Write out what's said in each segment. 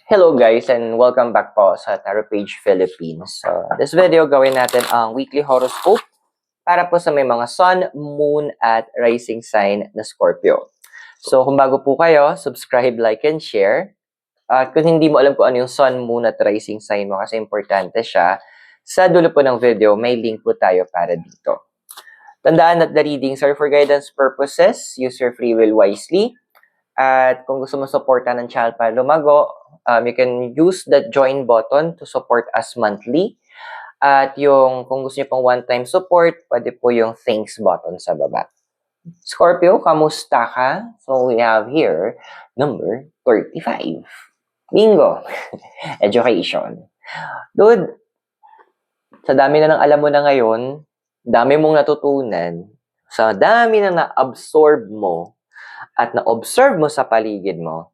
Hello guys and welcome back po sa Tarot Page Philippines. So, this video gawin natin ang weekly horoscope para po sa may mga sun, moon at rising sign na Scorpio. So kung bago po kayo, subscribe, like, and share. At kung hindi mo alam kung ano yung sun, moon at rising sign mo kasi importante siya, sa dulo po ng video may link po tayo para dito. Tandaan that the readings are for guidance purposes. Use your free will wisely. At kung gusto mo suporta ng channel para lumago, you can use the join button to support us monthly. At kung gusto niyo pong one-time support, pwede po yung thanks button sa baba. Scorpio, kamusta ka? So we have here number 35. Bingo! Education. Dude, sa dami na ng alam mo na ngayon, dami mong natutunan, sa dami na na-absorb mo, at na-observe mo sa paligid mo,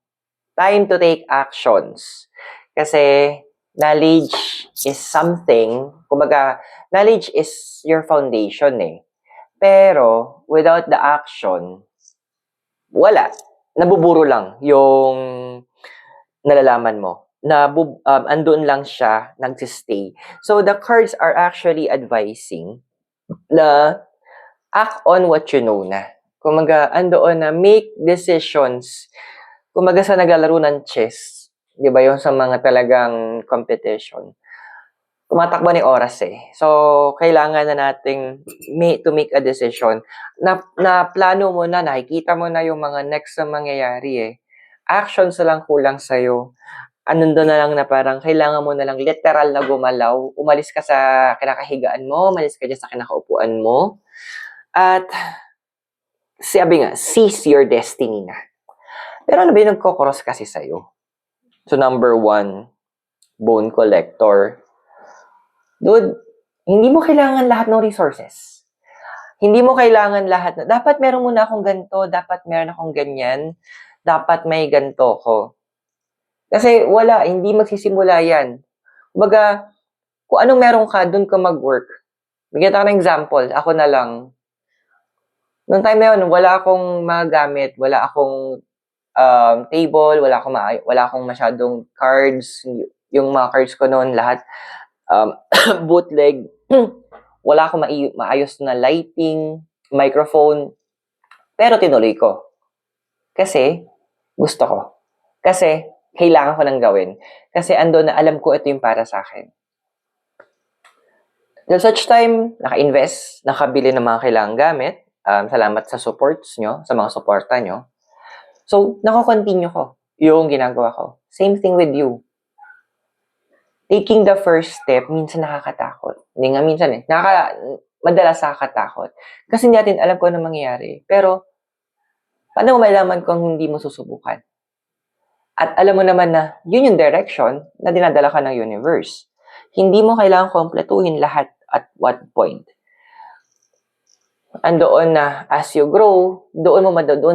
time to take actions. Kasi knowledge is something, kumbaga, knowledge is your foundation eh. Pero, without the action, wala. Nabuburo lang yung nalalaman mo. Andun lang siya, nagsistay. So, the cards are actually advising na act on what you know na. Kumaga, andoon na make decisions. Kumaga sa naglalaro ng chess, di ba yung sa mga talagang competition, tumatakbo ni oras eh. So, kailangan na nating to make a decision. Na plano mo na, nakikita mo na yung mga next na mangyayari eh. Actions na lang kulang sa'yo. Doon na lang na parang kailangan mo na lang literal na gumalaw. Umalis ka sa kinakahigaan mo, umalis ka dyan sa kinakaupuan mo. At sabi nga, seize your destiny na. Pero ano ba yung nagkokross kasi sa'yo? So, number 1, bone collector. Dude, hindi mo kailangan lahat ng resources. Hindi mo kailangan lahat na, dapat meron muna akong ganito, dapat meron akong ganyan, dapat may ganito ko. Kasi wala, hindi magsisimula yan. Kumbaga, kung anong meron ka, dun ka mag-work. Bigyan ako ng example, ako na lang. Noong time na yun, wala akong magamit, wala akong table, wala akong masyadong cards. Yung mga cards ko noon, lahat bootleg. Wala akong maayos na lighting, microphone. Pero tinuloy ko. Kasi gusto ko. Kasi kailangan ko nang gawin. Kasi ando na alam ko ito yung para sa akin. Till such time, naka-invest, nakabili ng mga kailangang gamit. Salamat sa supports nyo, sa mga suporta nyo. So, nako-continue ko yung ginagawa ko. Same thing with you. Taking the first step, minsan nakakatakot. Hindi nga minsan eh. Madalas nakakatakot. Kasi hindi natin alam kung ano mangyayari. Pero, paano mo malaman kung hindi mo susubukan? At alam mo naman na yun yung direction na dinadala ka ng universe. Hindi mo kailangan kompletuhin lahat at what point. Andoon na as you grow, doon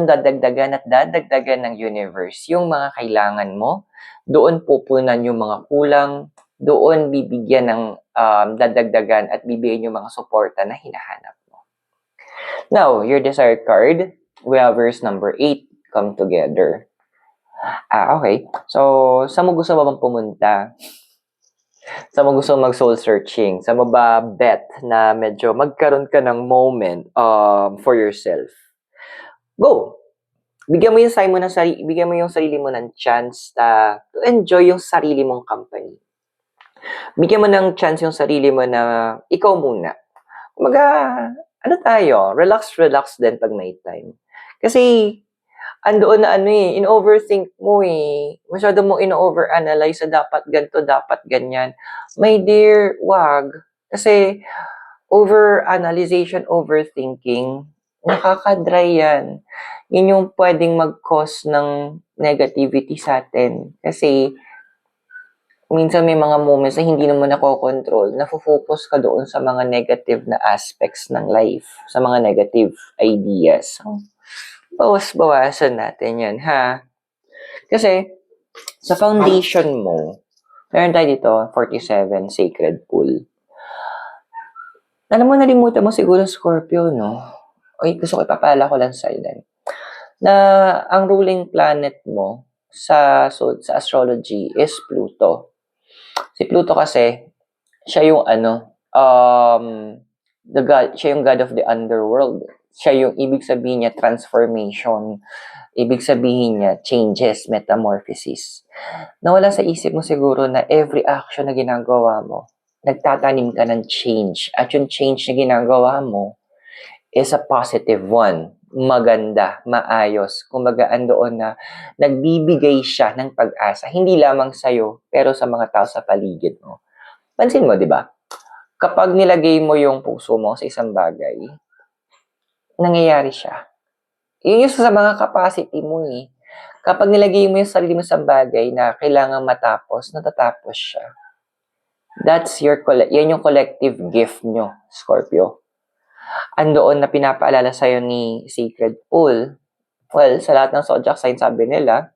dadagdagan at dadagdagan ng universe yung mga kailangan mo. Doon pupunan yung mga kulang. Doon bibigyan ng dadagdagan at bibigyan yung mga suporta na hinahanap mo. Now, your desired card, we have verse number 8, come together. Okay. So, saan mo gusto ba bang pumunta? Sa mo gusto mag-soul searching, sa mo ba bet na medyo magkaroon ka ng moment for yourself? Go! Bigyan mo yung sarili mo ng chance to enjoy yung sarili mong company. Bigyan mo ng chance yung sarili mo na ikaw muna. Kumaga, relax din pag may time. Kasi, andoon na in-overthink mo eh. Masyado mong in-overanalyze na dapat ganito, dapat ganyan. My dear, wag. Kasi, overanalyzation, overthinking, nakaka-dry yan. Yun yung pwedeng mag-cause ng negativity sa atin. Kasi, minsan may mga moments na hindi naman nako-control. Nafo-focus ka doon sa mga negative na aspects ng life. Sa mga negative ideas. So, bawas-bawasan natin yan, ha? Kasi, sa foundation mo, meron tayo dito, 47, Sacred Pool. Alam mo, nalimutan mo siguro Scorpio, no? Gusto ko ipapala ko lang sa'yo din. Na ang ruling planet mo sa astrology is Pluto. Si Pluto kasi, siya yung siya yung god of the underworld. Siya yung ibig sabihin niya transformation. Ibig sabihin niya changes, metamorphosis. Nawala sa isip mo siguro na every action na ginagawa mo, nagtatanim ka ng change. At yung change na ginagawa mo is a positive one. Maganda, maayos. Kumbaga, andoon na nagbibigay siya ng pag-asa. Hindi lamang sa'yo, pero sa mga tao sa paligid mo. Pansin mo, di ba? Kapag nilagay mo yung puso mo sa isang bagay, nangyayari siya. Yun yung sa mga capacity mo eh. Kapag nilagay mo yung sarili mo sa bagay na kailangan matapos, natatapos siya. Yan yung collective gift nyo, Scorpio. Andoon na pinapaalala sa'yo ni Sacred Pool. Well, sa lahat ng zodiac signs, sabi nila,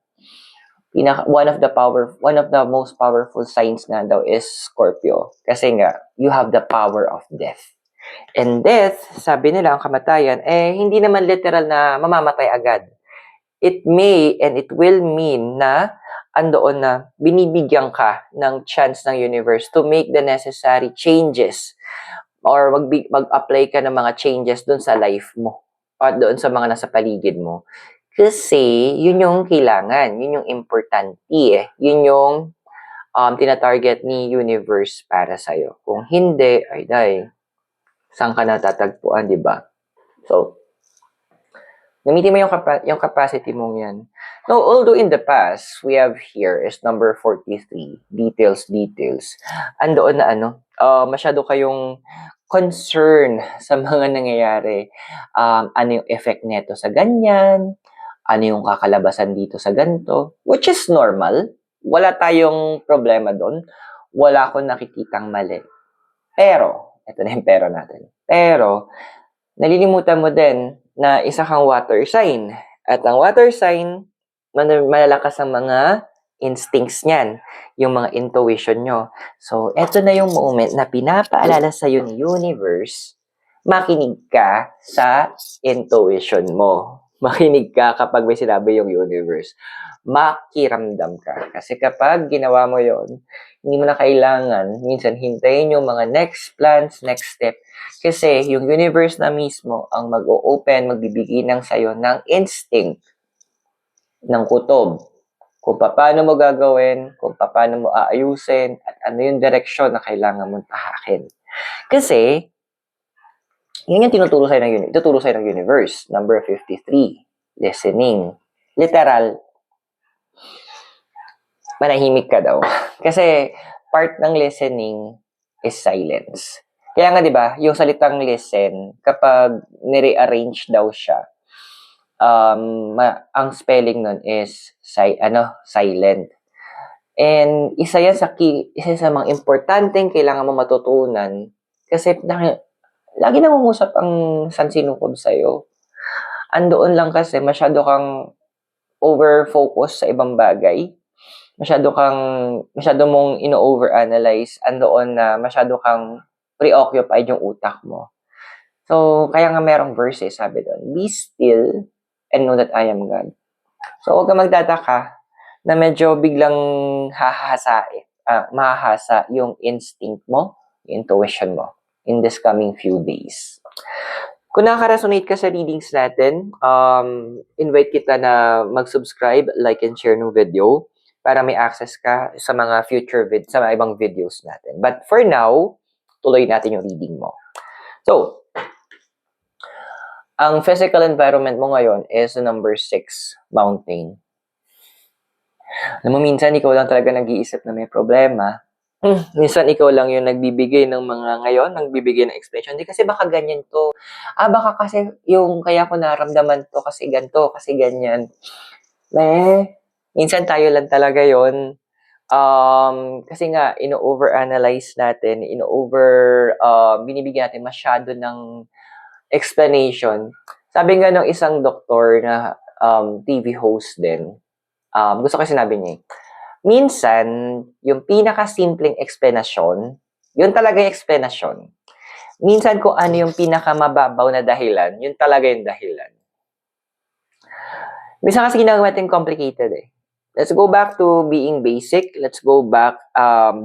one of the most powerful signs nga daw is Scorpio. Kasi nga, you have the power of death. And death, sabi nila, ang kamatayan, hindi naman literal na mamamatay agad. It may and it will mean na andoon na binibigyan ka ng chance ng universe to make the necessary changes or mag-apply ka ng mga changes doon sa life mo at doon sa mga nasa paligid mo. Kasi yun yung kailangan, yun yung importante eh. Yun yung tinatarget ni universe para sa'yo. Kung hindi, ay dahil, saan ka natatagpuan, di ba? So, gamitin mo yung capacity mong yan. Now, although in the past, we have here is number 43, details. Andoon na masyado kayong concern sa mga nangyayari. Ano yung effect neto sa ganyan? Ano yung kakalabasan dito sa ganito? Which is normal. Wala tayong problema doon. Wala akong nakikitang mali. Pero, ito na yung pero natin. Pero, nalilimutan mo din na isa kang water sign. At ang water sign, malalakas ang mga instincts niyan, yung mga intuition nyo. So, eto na yung moment na pinapaalala sa'yo ni universe, makinig ka sa intuition mo. Makinig ka kapag may sinabi yung universe. Makiramdam ka. Kasi kapag ginawa mo yon, hindi mo na kailangan minsan hintayin yung mga next plans, next step. Kasi yung universe na mismo ang mag-o-open, magbibigay ng sayo ng instinct, ng kutob, kung paano mo gagawin, kung paano mo aayusin, at ano yung direksyon na kailangan mong tahakin. Kasi, yun yung ituturo sa'yo ng universe. Number 53, listening. Literal, manahimik ka daw. Kasi, part ng listening is silence. Kaya nga, di ba, yung salitang listen, kapag nire-arrange daw siya, ang spelling nun is silent. And isa sa mga importanteng kailangan mo matutunan kasi lagi nangungusap ang sansinukob sa'yo. Andoon lang kasi masyado kang over-focus sa ibang bagay. Masyado mong ino-overanalyze. Andoon na masyado kang preoccupied yung utak mo. So, kaya nga merong verses, sabi doon, be still and know that I am God. So, huwag ka magtataka na medyo biglang mahahasa yung instinct mo, yung intuition mo in this coming few days. Kung nakaka-resonate ka sa readings natin, invite kita na mag-subscribe, like, and share ng video para may access ka sa mga sa mga ibang videos natin. But for now, tuloy natin yung reading mo. So, ang physical environment mo ngayon is number 6, mountain. Alam mo, minsan ikaw lang talaga nag-iisip na may problema. Minsan ikaw lang yung nagbibigay ng nagbibigay ng explanation. Hindi kasi baka ganyan to. Baka kasi yung kaya ko naramdaman to kasi ganito, kasi ganyan. Minsan tayo lang talaga yon. Kasi nga, ino-overanalyze natin, binibigyan natin masyado ng explanation. Sabi nga ng isang doktor na TV host din, gusto ko sinabi niya, minsan, yung pinaka-simpleng explanation, yun talaga yung explanation. Minsan kung ano yung pinaka-mababaw na dahilan, yun talaga yung dahilan. Minsan kasi ginagawa natin complicated eh. let's go back to being basic. Let's go back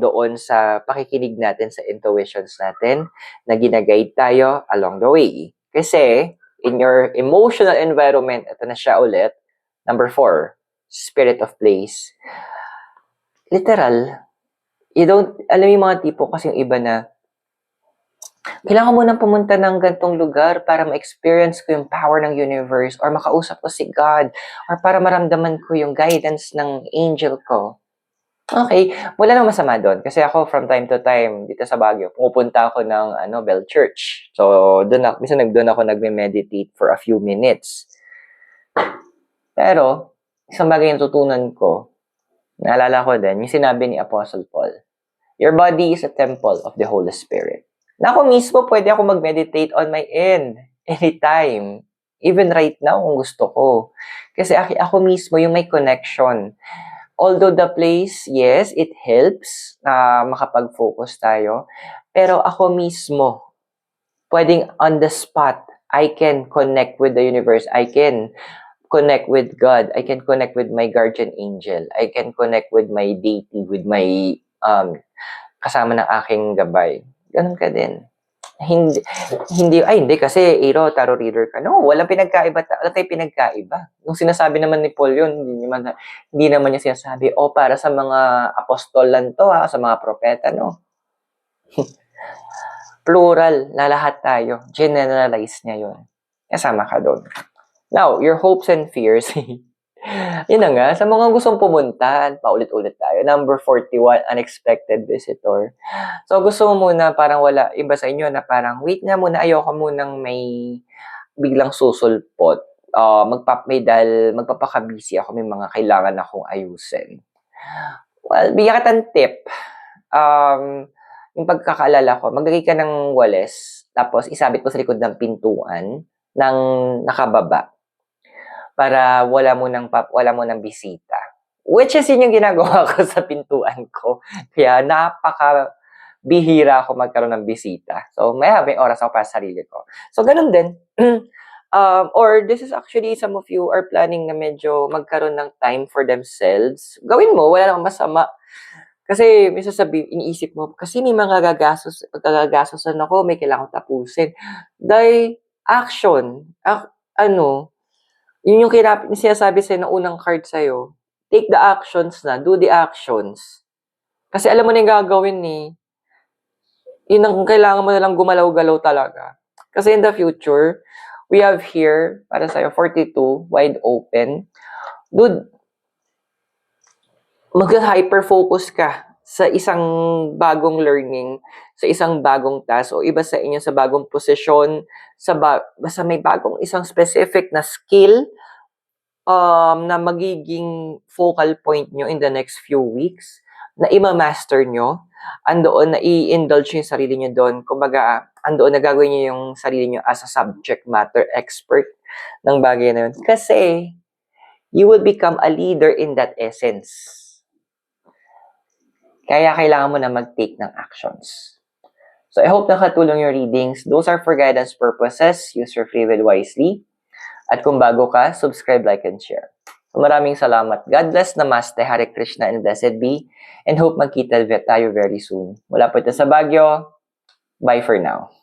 doon sa pakikinig natin sa intuitions natin na ginaguide tayo along the way. Kasi, in your emotional environment, ito na siya ulit, number 4, spirit of place. Literal, alam mo yung mga tipo kasi yung iba na, kailangan mo nang pumunta ng gantong lugar para ma-experience ko yung power ng universe or makausap ko si God or para maramdaman ko yung guidance ng angel ko. Okay, wala nang masama doon. Kasi ako, from time to time, dito sa Baguio, pumupunta ako ng Bell Church. So, minsan doon ako nagme-meditate for a few minutes. Pero, isang bagay yung tutunan ko, naalala ko din, yung sinabi ni Apostle Paul, your body is a temple of the Holy Spirit. Na ako mismo, pwede ako mag-meditate on my end, anytime. Even right now, kung gusto ko. Kasi ako mismo yung may connection. Although the place, yes, it helps na makapag-focus tayo. Pero ako mismo, pwedeng on the spot, I can connect with the universe. I can connect with God. I can connect with my guardian angel. I can connect with my deity, with my kasama ng aking gabay. Ganun ka din. Hindi kasi tarot reader ka. No, walang pinagkaiba. Wala tayong pinagkaiba. Nung sinasabi naman ni Paul yun, hindi naman niya sinasabi, para sa mga apostol lang to, sa mga propeta, no? Plural, na lahat tayo. Generalize niya yun. Kasama ka doon. Now, your hopes and fears. Yun na nga, sa mga gustong pumunta, paulit-ulit tayo. Number 41, unexpected visitor. So, gusto mo muna parang wala, iba sa inyo na parang, wait nga muna, ayoko munang may biglang susulpot. Magpapaka-busy ako, may mga kailangan akong ayusin. Well, bigyan kita ng tip. Yung pagkakaalala ko, maglagay ka ng wales, tapos isabit mo sa likod ng pintuan ng nakababa para wala mo nang bisita. Which is yun yung ginagawa ko sa pintuan ko. Kaya napaka-bihira ako magkaroon ng bisita. So, may oras ako para sa sarili ko. So, ganun din. Or this is actually, some of you are planning na medyo magkaroon ng time for themselves. Gawin mo, wala namang masama. Kasi, may iniisip mo, kasi may mga gagastosan ako, may kailangan tapusin. Dahil, action, yun yung sinasabi sa'yo ng unang card sa'yo. Take the actions na. Do the actions. Kasi alam mo na yung gagawin Yun ang kailangan mo na lang gumalaw-galaw talaga. Kasi in the future, we have here, para sa'yo, 42, wide open. Dude, mag-hyper-focus ka sa isang bagong learning, sa isang bagong task, o iba sa inyo sa bagong posisyon, basta may bagong isang specific na skill na magiging focal point nyo in the next few weeks, na ima-master nyo, andoon na i-indulge nyo yung sarili nyo doon. Kumbaga, andoon na gagawin nyo yung sarili nyo as a subject matter expert ng bagay na yun. Kasi, you will become a leader in that essence. Kaya kailangan mo na mag-take ng actions. So, I hope nakatulong yung readings. Those are for guidance purposes. Use your free will wisely. At kung bago ka, subscribe, like, and share. So, maraming salamat. God bless, Namaste, Hare Krishna, and blessed be. And hope magkita tayo very soon. Mula po ito sa Baguio. Bye for now.